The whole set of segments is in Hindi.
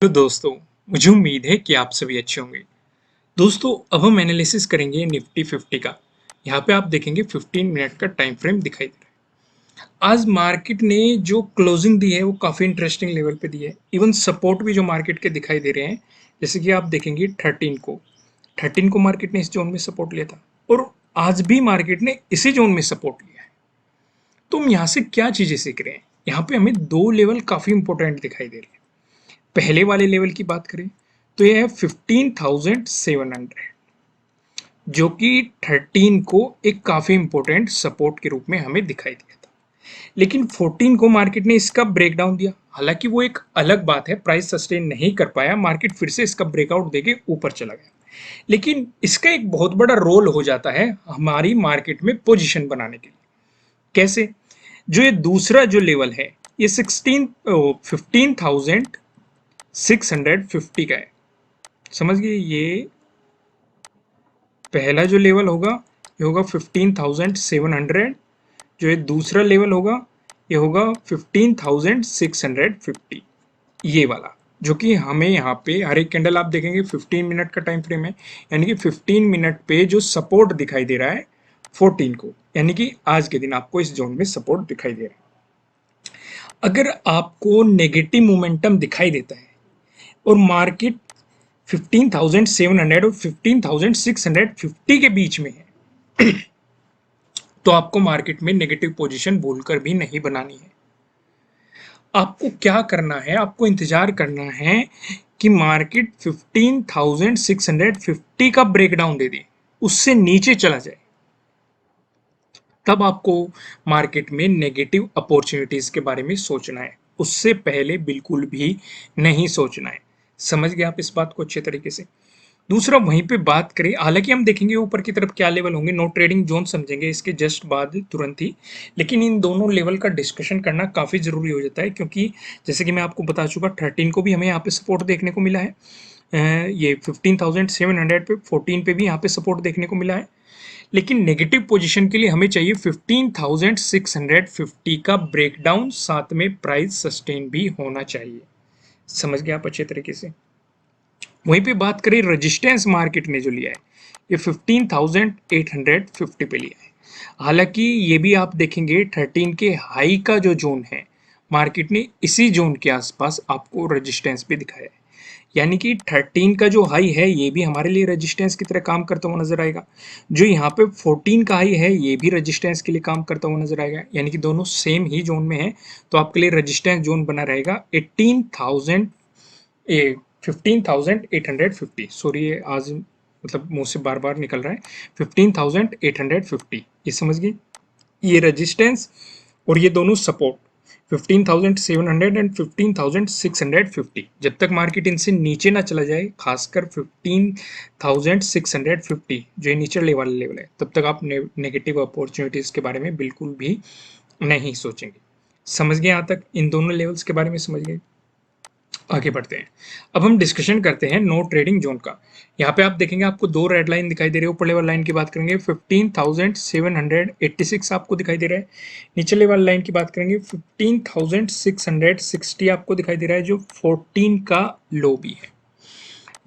तो दोस्तों, मुझे उम्मीद है कि आप सभी अच्छे होंगे। दोस्तों, अब हम एनालिसिस करेंगे निफ्टी 50 का। यहाँ पे आप देखेंगे 15 मिनट का टाइम फ्रेम दिखाई दे रहा है। आज मार्केट ने जो क्लोजिंग दी है वो काफ़ी इंटरेस्टिंग लेवल पे दी है। इवन सपोर्ट भी जो मार्केट के दिखाई दे रहे हैं, जैसे कि आप देखेंगे 13 को मार्केट ने इस जोन में सपोर्ट लिया था और आज भी मार्केट ने इसी जोन में सपोर्ट लिया है। तो हम यहाँ से क्या चीज़ें सीख रहे हैं? यहाँ पे हमें दो लेवल काफ़ी इंपॉर्टेंट दिखाई दे रहे हैं। पहले वाले लेवल की बात करें तो यह है 15,700, जो कि 13 को एक काफ़ी इंपॉर्टेंट सपोर्ट के रूप में हमें दिखाई दिया था। लेकिन 14 को मार्केट ने इसका ब्रेकडाउन दिया। हालांकि वो एक अलग बात है, प्राइस सस्टेन नहीं कर पाया, मार्केट फिर से इसका ब्रेकआउट देके ऊपर चला गया। लेकिन इसका एक बहुत बड़ा रोल हो जाता है हमारी मार्केट में पोजीशन बनाने के लिए। कैसे? जो ये दूसरा जो लेवल है, ये 15,650 का है। समझ गए? ये पहला जो लेवल होगा ये होगा 15,700। जो ये दूसरा लेवल होगा ये होगा 15,650, ये वाला, जो कि हमें यहाँ पे हर एक कैंडल आप देखेंगे 15 मिनट का टाइम फ्रेम है, यानी कि 15 मिनट पे जो सपोर्ट दिखाई दे रहा है 14 को, यानी कि आज के दिन आपको इस जोन में सपोर्ट दिखाई दे रहा है। अगर आपको नेगेटिव मोमेंटम दिखाई देता है और मार्केट 15,700 और 15,650 के बीच में है, तो आपको मार्केट में नेगेटिव पोजीशन भूलकर भी नहीं बनानी है। आपको क्या करना है? आपको इंतजार करना है कि मार्केट 15,650 का ब्रेकडाउन दे दे, उससे नीचे चला जाए, तब आपको मार्केट में नेगेटिव अपॉर्चुनिटीज के बारे में सोचना है। उससे पहले बिल्कुल भी नहीं सोचना है। समझ गए आप इस बात को अच्छे तरीके से? दूसरा, वहीं पे बात करें, हालांकि हम देखेंगे ऊपर की तरफ क्या लेवल होंगे, नो ट्रेडिंग जोन समझेंगे इसके जस्ट बाद तुरंत ही। लेकिन इन दोनों लेवल का डिस्कशन करना काफ़ी ज़रूरी हो जाता है, क्योंकि जैसे कि मैं आपको बता चुका, 13 को भी हमें यहाँ पे सपोर्ट देखने को मिला है। ये 15,700 पे 14 पे भी यहाँ पे सपोर्ट देखने को मिला है। लेकिन नेगेटिव पोजीशन के लिए हमें चाहिए 15,650 का ब्रेकडाउन, साथ में प्राइस सस्टेन भी होना चाहिए। समझ गए आप अच्छे तरीके से? वहीं पे बात करें रेजिस्टेंस, मार्केट ने जो लिया है ये 15,850 पे लिया है। हालांकि ये भी आप देखेंगे 13 के हाई का जो जोन है, मार्केट ने इसी जोन के आसपास आपको रेजिस्टेंस भी दिखाया है। यानी कि 13 का जो हाई है ये भी हमारे लिए रेजिस्टेंस की तरह काम करता हुआ नजर आएगा। जो यहाँ पे 14 का हाई है ये भी रेजिस्टेंस के लिए काम करता हुआ नजर आएगा, यानी कि दोनों सेम ही जोन में है। तो आपके लिए रेजिस्टेंस जोन बना रहेगा 18,000, 15,850। सॉरी, ये आज मतलब मुंह से बार बार निकल रहा है। 15,850, ये समझ गए? ये रेजिस्टेंस और ये दोनों सपोर्ट, 15,700 एंड 15,650। जब तक मार्केट इनसे नीचे ना चला जाए, खासकर 15,650 जो ये नीचे वाला लेवल है, तब तक आप नेगेटिव अपॉर्चुनिटीज के बारे में बिल्कुल भी नहीं सोचेंगे। समझ गए? यहाँ तक इन दोनों लेवल्स के बारे में समझ गए? आगे बढ़ते हैं। अब हम डिस्कशन करते हैं नो ट्रेडिंग जोन का। यहाँ पे आप देखेंगे आपको दो रेड लाइन दिखाई दे रही है। ऊपर लेवल लाइन की बात करेंगे 15,786 आपको दिखाई दे रहा है। नीचे लेवल लाइन की बात करेंगे 15,660 आपको दिखाई दे रहा है, जो 14 का लो भी है।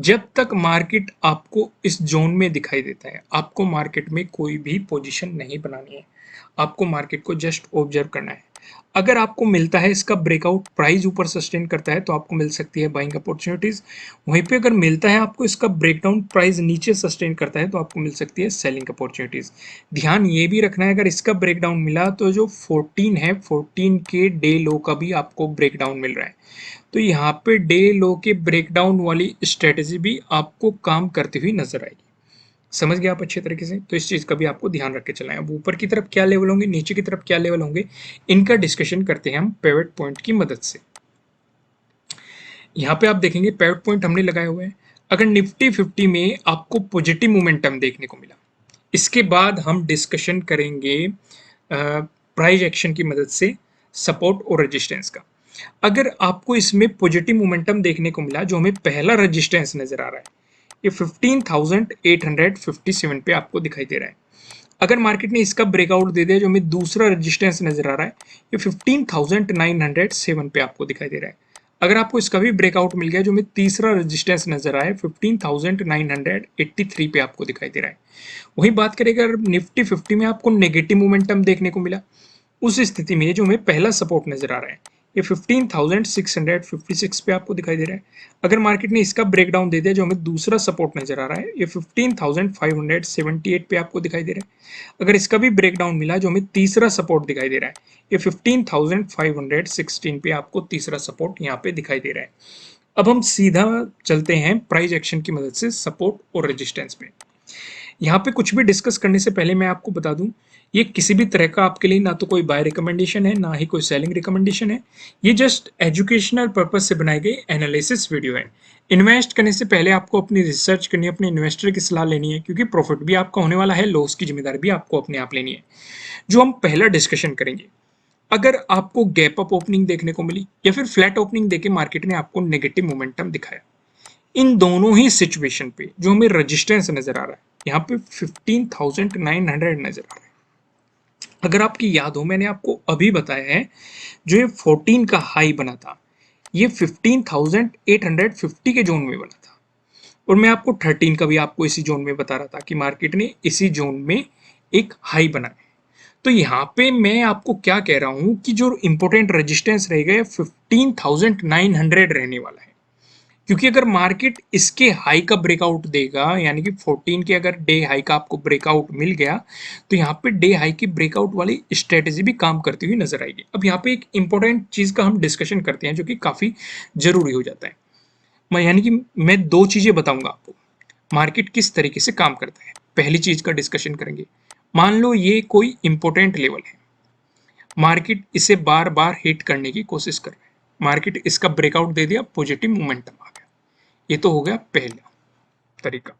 जब तक मार्केट आपको इस जोन में दिखाई देता है, आपको मार्केट में कोई भी पोजीशन नहीं बनानी है। आपको मार्केट को जस्ट ऑब्जर्व करना है। अगर आपको मिलता है इसका ब्रेकआउट, प्राइस ऊपर सस्टेन करता है, तो आपको मिल सकती है बाइंग अपॉर्चुनिटीज। वहीं पे अगर मिलता है आपको इसका ब्रेकडाउन, प्राइस नीचे सस्टेन करता है, तो आपको मिल सकती है सेलिंग अपॉर्चुनिटीज। ध्यान ये भी रखना है, अगर इसका ब्रेकडाउन मिला तो जो 14 है, 14 के डे लो का भी आपको ब्रेकडाउन मिल रहा है। तो यहाँ पे डे लो के ब्रेकडाउन वाली स्ट्रेटेजी भी आपको काम करती हुई नजर आएगी। समझ गए आप अच्छे तरीके से? तो इस चीज का भी आपको ध्यान रख के चलना है। अब ऊपर की तरफ क्या लेवल होंगे, नीचे की तरफ क्या लेवल होंगे, इनका डिस्कशन करते हैं हम पिवट पॉइंट की मदद से। यहाँ पे आप देखेंगे पिवट पॉइंट हमने लगाए हुए हैं। अगर निफ्टी 50 में आपको पॉजिटिव मोमेंटम देखने को मिला, इसके बाद हम डिस्कशन करेंगे प्राइस एक्शन की मदद से सपोर्ट और रेजिस्टेंस का। अगर आपको इसमें पॉजिटिव मोमेंटम देखने को मिला, जो हमें पहला रेजिस्टेंस नजर आ रहा है, ये 15,857 पे आपको दिखाई दे रहा है। अगर मार्केट ने इसका ब्रेकआउट दे दिया, जो हमें दूसरा रेजिस्टेंस नजर आ रहा है, ये 15,907 पे आपको दिखाई दे रहा है। अगर आपको इसका भी ब्रेकआउट मिल गया, जो हमें तीसरा रेजिस्टेंस नजर आया 15,983 पे आपको दिखाई दे रहा है। वही बात करें अगर निफ्टी 50 में आपको नेगेटिव मोमेंटम देखने को मिला, उस स्थिति में जो हमें पहला सपोर्ट नजर आ रहा है ये 15,656 पे आपको दिखाई दे रहा है। अगर मार्केट ने इसका ब्रेकडाउन दे दिया, जो हमें दूसरा सपोर्ट नजर आ रहा है ये 15,578 पे आपको दिखाई दे रहा है। अगर इसका भी ब्रेकडाउन मिला, जो हमें तीसरा सपोर्ट दिखाई दे रहा है ये 15,516 पे आपको तीसरा सपोर्ट यहाँ पे दिखाई दे रहा है। अब हम सीधा चलते हैं प्राइस एक्शन की मदद से सपोर्ट और रेजिस्टेंस पे। यहाँ पे कुछ भी डिस्कस करने से पहले मैं आपको बता दूं, ये किसी भी तरह का आपके लिए ना तो कोई बाय रिकमेंडेशन है, ना ही कोई सेलिंग रिकमेंडेशन है। ये जस्ट एजुकेशनल पर्पज से बनाई गई एनालिसिस वीडियो है। इन्वेस्ट करने से पहले आपको अपनी रिसर्च करनी है, अपने इन्वेस्टर की सलाह लेनी है, क्योंकि प्रॉफिट भी आपका होने वाला है, लॉस की जिम्मेदारी भी आपको अपने आप लेनी है। जो हम पहला डिस्कशन करेंगे, अगर आपको गैप अप ओपनिंग देखने को मिली या फिर फ्लैट ओपनिंग देके मार्केट ने आपको नेगेटिव मोमेंटम दिखाया, इन दोनों ही सिचुएशन पे जो हमें रेजिस्टेंस नजर आ रहा है यहाँ पे 15,900 नजर आ रहा है। अगर आपकी याद हो, मैंने आपको अभी बताया है जो ये 14 का हाई बना था ये 15,850 के जोन में बना था, और मैं आपको 13 का भी आपको इसी जोन में बता रहा था कि मार्केट ने इसी जोन में एक हाई बनाया। तो यहाँ पे मैं आपको क्या कह रहा हूं कि जो इंपॉर्टेंट रेजिस्टेंस रहेगा 15,900 रहने वाला है, क्योंकि अगर मार्केट इसके हाई का ब्रेकआउट देगा, यानी कि 14 के अगर डे हाई का आपको ब्रेकआउट मिल गया, तो यहाँ पे डे हाई की ब्रेकआउट वाली स्ट्रेटेजी भी काम करती हुई नजर आएगी। अब यहाँ पे एक इंपॉर्टेंट चीज का हम डिस्कशन करते हैं जो कि काफी जरूरी हो जाता है। यानी कि मैं दो चीजें बताऊंगा आपको, मार्केट किस तरीके से काम करता है। पहली चीज का डिस्कशन करेंगे, मान लो ये कोई इंपॉर्टेंट लेवल है, मार्केट इसे बार बार हिट करने की कोशिश कर रहा है, मार्केट इसका ब्रेकआउट दे दिया, पॉजिटिव मोमेंटम आ गया। ये तो हो गया पहला तरीका।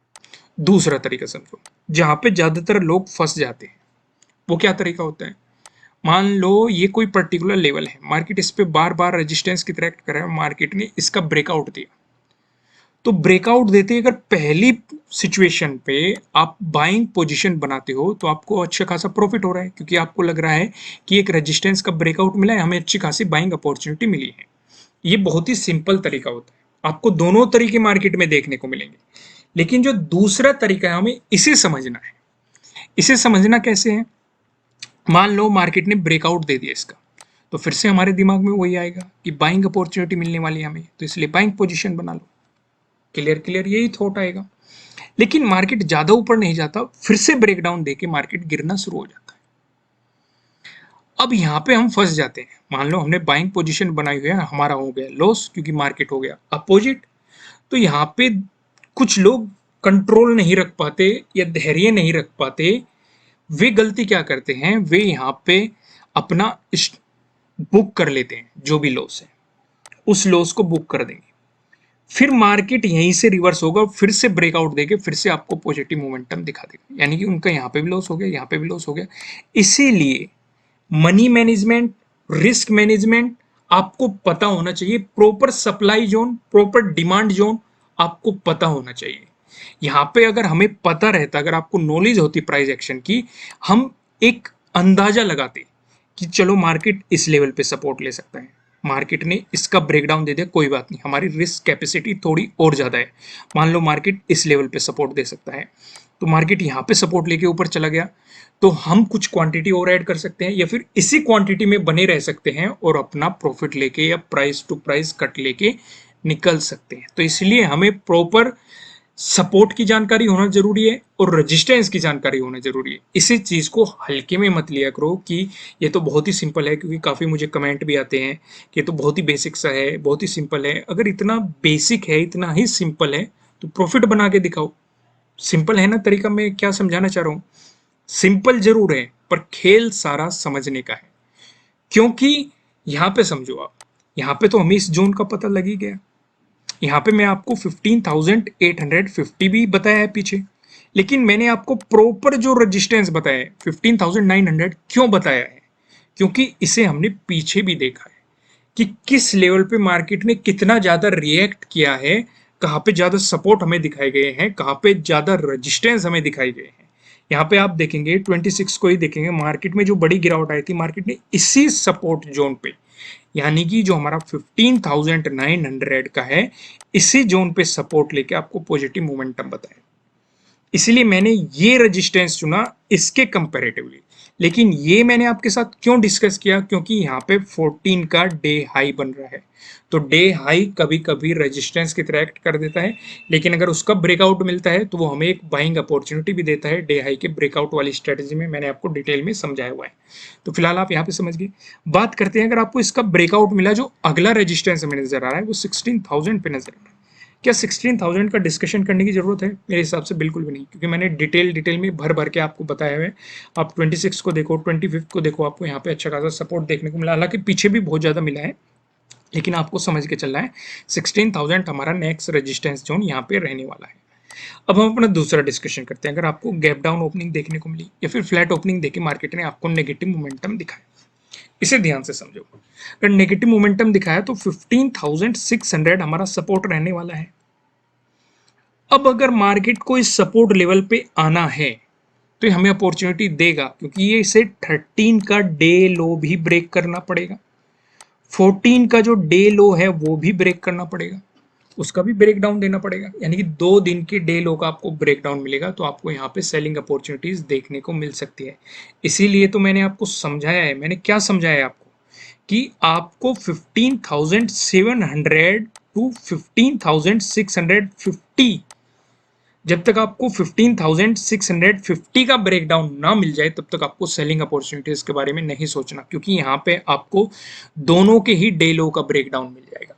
दूसरा तरीका समझो, जहां पे ज्यादातर लोग फंस जाते हैं, वो क्या तरीका होता है। मान लो ये कोई पर्टिकुलर लेवल है, मार्केट इस पे बार बार रेजिस्टेंस की तरह कर रहा है, मार्केट ने इसका ब्रेकआउट दिया, तो ब्रेकआउट देते अगर पहली सिचुएशन पे आप बाइंग पोजीशन बनाते हो तो आपको अच्छा खासा प्रॉफिट हो रहा है, क्योंकि आपको लग रहा है कि एक रेजिस्टेंस का ब्रेकआउट मिला है, हमें अच्छी खासी बाइंग अपॉर्चुनिटी मिली है। ये बहुत ही सिंपल तरीका होता है, आपको दोनों तरीके मार्केट में देखने को मिलेंगे। लेकिन जो दूसरा तरीका है, हमें इसे समझना है। इसे समझना कैसे है, मान लो मार्केट ने ब्रेकआउट दे दिया इसका, तो फिर से हमारे दिमाग में वही आएगा कि बाइंग अपॉर्चुनिटी मिलने वाली है हमें, तो इसलिए बाइंग पोजीशन बना लो। क्लियर क्लियर, यही थॉट आएगा। लेकिन मार्केट ज्यादा ऊपर नहीं जाता, फिर से ब्रेकडाउन देके मार्केट गिरना शुरू हो जाता है। अब यहाँ पे हम फंस जाते हैं, मान लो हमने बाइंग पोजीशन बनाई हुई है, हमारा हो गया लॉस क्योंकि मार्केट हो गया अपोजिट। तो यहाँ पे कुछ लोग कंट्रोल नहीं रख पाते या धैर्य नहीं रख पाते, वे गलती क्या करते हैं, वे यहाँ पे अपना बुक कर लेते हैं, जो भी लॉस है उस लॉस को बुक कर देंगे, फिर मार्केट यहीं से रिवर्स होगा, फिर से ब्रेकआउट देके फिर से आपको पॉजिटिव मोमेंटम दिखा देगा, यानी कि उनका यहाँ पे भी लॉस हो गया, यहाँ पे भी लॉस हो गया। इसीलिए मनी मैनेजमेंट, रिस्क मैनेजमेंट आपको पता होना चाहिए, proper supply zone, proper demand zone आपको पता होना चाहिए। यहाँ पे अगर हमें पता रहता, अगर आपको नॉलेज होती प्राइस एक्शन की, हम एक अंदाजा लगाते कि चलो मार्केट इस लेवल पे सपोर्ट ले सकता है, मार्केट ने इसका ब्रेकडाउन दे दिया, कोई बात नहीं, हमारी रिस्क कैपेसिटी थोड़ी और ज्यादा है, मान लो मार्केट इस लेवल पे सपोर्ट दे सकता है, तो मार्केट यहाँ पे सपोर्ट लेके ऊपर चला गया, तो हम कुछ क्वांटिटी और ऐड कर सकते हैं या फिर इसी क्वांटिटी में बने रह सकते हैं और अपना प्रॉफिट लेके या प्राइस टू प्राइस कट लेके निकल सकते हैं। तो इसलिए हमें प्रॉपर सपोर्ट की जानकारी होना जरूरी है और रेजिस्टेंस की जानकारी होना जरूरी है। इसी चीज को हल्के में मत लिया करो कि ये तो बहुत ही सिंपल है, क्योंकि काफी मुझे कमेंट भी आते हैं कि ये तो बहुत ही बेसिक सा है, बहुत ही सिंपल है। अगर इतना बेसिक है, इतना ही सिंपल है, तो प्रॉफिट बना के दिखाओ। सिंपल है ना तरीका, मैं क्या समझाना चाह रहा हूँ, सिंपल जरूर है पर खेल सारा समझने का है। क्योंकि यहाँ पे समझो आप, यहाँ पे तो हमें इस जोन का पता लग ही गया, यहाँ पे मैं आपको 15,850 भी बताया है पीछे, लेकिन मैंने आपको प्रॉपर जो रेजिस्टेंस बताया है 15,900 क्यों बताया है, क्योंकि इसे हमने पीछे भी देखा है कि किस लेवल पे मार्केट ने कितना ज्यादा रिएक्ट किया है, कहाँ पे ज्यादा सपोर्ट हमें दिखाए गए हैं, कहाँ पे ज्यादा रेजिस्टेंस हमें दिखाई गए हैं। यहाँ पे आप देखेंगे 26 को ही देखेंगे, मार्केट में जो बड़ी गिरावट आई थी, मार्केट ने इसी सपोर्ट जोन पे, यानी कि जो हमारा 15,900 का है, इसी जोन पे सपोर्ट लेके आपको पॉजिटिव मोमेंटम बताया। इसलिए मैंने ये रेजिस्टेंस चुना इसके कंपैरेटिवली। लेकिन ये मैंने आपके साथ क्यों डिस्कस किया, क्योंकि यहाँ पे 14 का डे हाई बन रहा है। तो डे हाई कभी कभी रेजिस्टेंस की तरह एक्ट कर देता है, लेकिन अगर उसका ब्रेकआउट मिलता है तो वो हमें एक बाइंग अपॉर्चुनिटी भी देता है। डे हाई के ब्रेकआउट वाली स्ट्रेटेजी में मैंने आपको डिटेल में समझाया हुआ है, तो फिलहाल आप यहाँ पे समझ गए। बात करते हैं, अगर आपको इसका ब्रेकआउट मिला, जो अगला रजिस्टेंस हमें नजर आ रहा है वो 16,000 पे नजर आ रहा है। क्या 16,000 का डिस्कशन करने की जरूरत है? मेरे हिसाब से बिल्कुल भी नहीं, क्योंकि मैंने डिटेल में भर भर के आपको बताया हुआ है। आप 26 को देखो, 25 को देखो, आपको यहाँ पे अच्छा खासा सपोर्ट देखने को मिला, हालांकि पीछे भी बहुत ज़्यादा मिला है, लेकिन आपको समझ के चलना है 16,000 हमारा नेक्स्ट रेजिस्टेंस जोन यहाँ पे रहने वाला है। अब हम अपना दूसरा डिस्कशन करते हैं। अगर आपको गैप डाउन ओपनिंग देखने को मिली या फिर फ्लैट ओपनिंग देखी, मार्केट ने आपको नेगेटिव मोमेंटम दिखाया, इसे ध्यान से समझो। अगर नेगेटिव मोमेंटम दिखाया तो 15,600 हमारा सपोर्ट रहने वाला है। अब अगर मार्केट को इस सपोर्ट लेवल पे आना है तो ये हमें अपॉर्चुनिटी देगा, क्योंकि ये इसे 13 का डे लो भी ब्रेक करना पड़ेगा, 14 का जो डे लो है वो भी ब्रेक करना पड़ेगा, उसका भी ब्रेक डाउन देना पड़ेगा, यानी कि 2 दिन के डे लो का आपको ब्रेक डाउन मिलेगा, तो आपको यहाँ पे सेलिंग अपॉर्चुनिटीज देखने को मिल सकती है। इसीलिए तो मैंने आपको समझाया है। मैंने क्या समझाया है आपको, कि आपको 15,700 टू 15,650, जब तक आपको 15,650 का ब्रेकडाउन ना मिल जाए तब तक आपको सेलिंग अपॉर्चुनिटीज के बारे में नहीं सोचना, क्योंकि यहाँ पे आपको दोनों के ही डे लो का ब्रेकडाउन मिल जाएगा।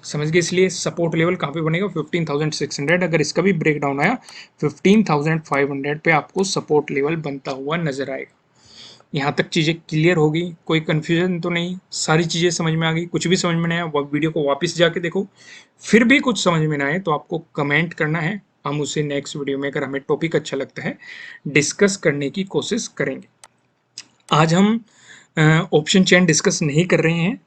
समझ गए? इसलिए सपोर्ट लेवल कहाँ पे बनेगा? 15,600। अगर इसका भी ब्रेकडाउन आया 15,500 पे आपको सपोर्ट लेवल बनता हुआ नजर आएगा। यहाँ तक चीज़ें क्लियर होगी? कोई कन्फ्यूजन तो नहीं? सारी चीज़ें समझ में आ गई? कुछ भी समझ में नहीं आया वो वीडियो को वापस जाके देखो। फिर भी कुछ समझ में ना आए तो आपको कमेंट करना है, हम उसे नेक्स्ट वीडियो में, अगर हमें टॉपिक अच्छा लगता है, डिस्कस करने की कोशिश करेंगे। आज हम ऑप्शन चेन डिस्कस नहीं कर रहे हैं,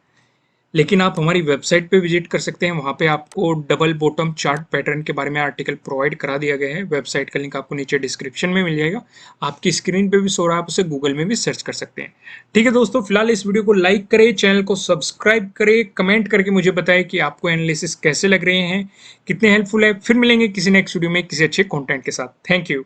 लेकिन आप हमारी वेबसाइट पे विजिट कर सकते हैं। वहाँ पे आपको डबल बॉटम चार्ट पैटर्न के बारे में आर्टिकल प्रोवाइड करा दिया गया है। वेबसाइट का लिंक आपको नीचे डिस्क्रिप्शन में मिल जाएगा। आपकी स्क्रीन पे भी शो रहा है, आप उसे गूगल में भी सर्च कर सकते हैं। ठीक है दोस्तों, फिलहाल इस वीडियो को लाइक करें, चैनल को सब्सक्राइब करें, कमेंट करके मुझे बताएं कि आपको एनालिसिस कैसे लग रहे हैं, कितने हेल्पफुल है। फिर मिलेंगे किसी नेक्स्ट वीडियो में किसी अच्छे कॉन्टेंट के साथ। Thank you.